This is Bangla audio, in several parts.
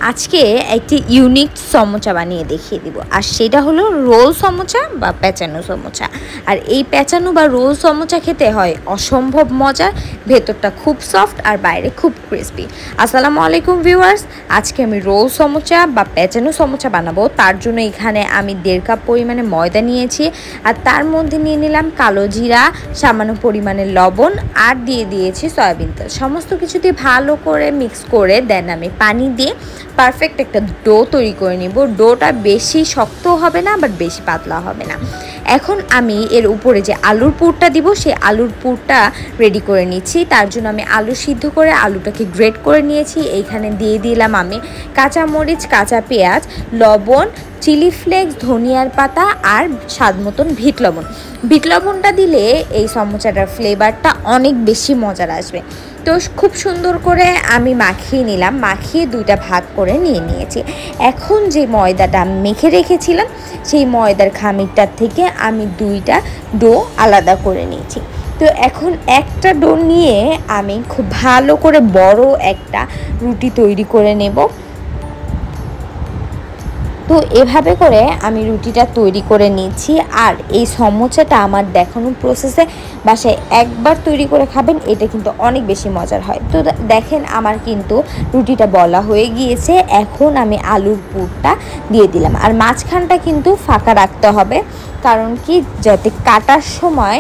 আজকে একটি ইউনিক সমোচা বানিয়ে দেখিয়ে দিব। আর সেটা হলো রোল সমোচা বা পেঁচানো সমোচা। আর এই পেঁচানো বা রোল সমোচা খেতে হয় অসম্ভব মজার, ভেতরটা খুব সফট আর বাইরে খুব ক্রিস্পি। আসসালামু আলাইকুম ভিউয়ার্স, আজকে আমি রোল সমোচা বা পেঁচানো সমোচা বানাবো। তার জন্য এখানে আমি 1.5 কাপ পরিমাণে ময়দা নিয়েছি, আর তার মধ্যে নিয়ে নিলাম কালো জিরা, সামান্য পরিমাণে লবণ, আর দিয়ে দিয়েছি সয়াবিন তেল। সমস্ত কিছু দিয়ে ভালো করে মিক্স করে দেন আমি পানি দিয়ে পারফেক্ট একটা ডো তৈরি করে নিব। ডোটা বেশি শক্ত হবে না, বাট বেশি পাতলা হবে না। এখন আমি এর উপরে যে আলুর পুরটা দিব, সেই আলুর পুরটা রেডি করে নিচ্ছি। তার জন্য আমি আলু সিদ্ধ করে আলুটাকে গ্রেট করে নিয়েছি। এইখানে দিয়ে দিলাম আমি কাঁচা মরিচ, কাঁচা পেঁয়াজ, লবণ, চিলি ফ্লেক্স, ধনিয়ার পাতা আর স্বাদ মতন বিট লবণ। বিট লবণটা দিলে এই সমোচাটার ফ্লেভারটা অনেক বেশি মজার আসবে। তো খুব সুন্দর করে আমি মাখিয়ে নিলাম, মাখিয়ে 2টা ভাগ করে নিয়ে নিয়েছি। এখন যে ময়দাটা মেখে রেখেছিলাম, সেই ময়দার খামিরটার থেকে আমি 2টা ডো আলাদা করে নিয়েছি। তো এখন একটা ডো নিয়ে আমি খুব ভালো করে বড় একটা রুটি তৈরি করে নেব। তো এভাবে করে আমি রুটিটা তৈরি করে নিচ্ছি। আর এই সমোচাটা আমার দেখানো প্রসেসে বাসায় একবার তৈরি করে খাবেন, এটা কিন্তু অনেক বেশি মজার হয়। তো দেখেন আমার কিন্তু রুটিটা বলা হয়ে গিয়েছে। এখন আমি আলুর পুরটা দিয়ে দিলাম, আর মাঝখানটা কিন্তু ফাঁকা রাখতে হবে, কারণ কি যাতে কাটার সময়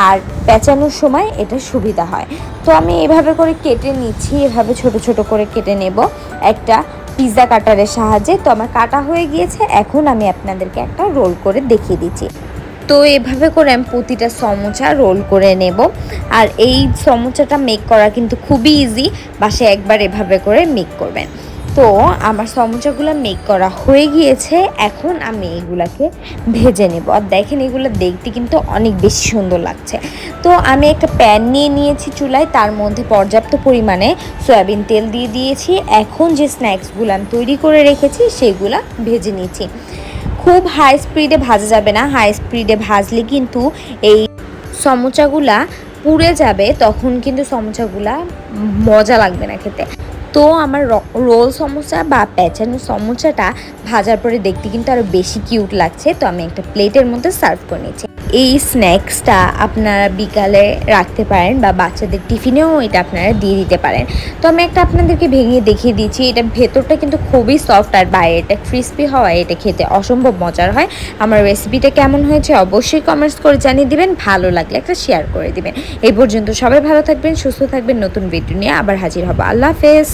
আর পেঁচানোর সময় এটা সুবিধা হয়। তো আমি এভাবে করে কেটে নিচ্ছি, এভাবে ছোট ছোট করে কেটে নেব একটা পিৎজা কাটারের সাহায্যে। তো আমার কাটা হয়ে গিয়েছে, এখন আমি আপনাদেরকে একটা রোল করে দেখিয়ে দিচ্ছি। তো এভাবে করে আমি প্রতিটা সমোচা রোল করে নেব। আর এই সমোচাটা মেক করা কিন্তু খুবই ইজি, বাসায় একবার এভাবে করে মেক করবেন। তো আমার সমোচাগুলো মেক করা হয়ে গিয়েছে, এখন আমি এগুলাকে ভেজে নেব। আর দেখেন এগুলো দেখতে কিন্তু অনেক বেশি সুন্দর লাগছে। তো আমি একটা প্যান নিয়ে নিয়েছি চুলায়, তার মধ্যে পর্যাপ্ত পরিমাণে সয়াবিন তেল দিয়ে দিয়েছি। এখন যে স্ন্যাক্সগুলো আমি তৈরি করে রেখেছি সেগুলো ভেজে নিচ্ছি। খুব হাই স্পিডে ভাজা যাবে না, হাই স্পিডে ভাজলে কিন্তু এই সমোচাগুলা পুড়ে যাবে, তখন কিন্তু সমোচাগুলা মজা লাগবে না খেতে। তো আমার রোল সমোসা বা পেঁচানো সমোচাটা ভাজার পরে দেখতে কিন্তু আরও বেশি কিউট লাগছে। তো আমি একটা প্লেটের মধ্যে সার্ভ করে নিচ্ছি। এই স্ন্যাক্সটা আপনারা বিকালে রাখতে পারেন বা বাচ্চাদের টিফিনেও এটা আপনারা দিয়ে দিতে পারেন। তো আমি একটা আপনাদেরকে ভেঙে দেখিয়ে দিচ্ছি। এটা ভেতরটা কিন্তু খুবই সফট, আর বাইরেটা ক্রিস্পি হওয়ায় এটা খেতে অসম্ভব মজার হয়। আমার রেসিপিটা কেমন হয়েছে অবশ্যই কমেন্টস করে জানিয়ে দিবেন, ভালো লাগলে একটা শেয়ার করে দিবেন। এই পর্যন্ত সবাই ভালো থাকবেন, সুস্থ থাকবেন। নতুন ভিডিও নিয়ে আবার হাজির হব। আল্লাহ হাফেজ।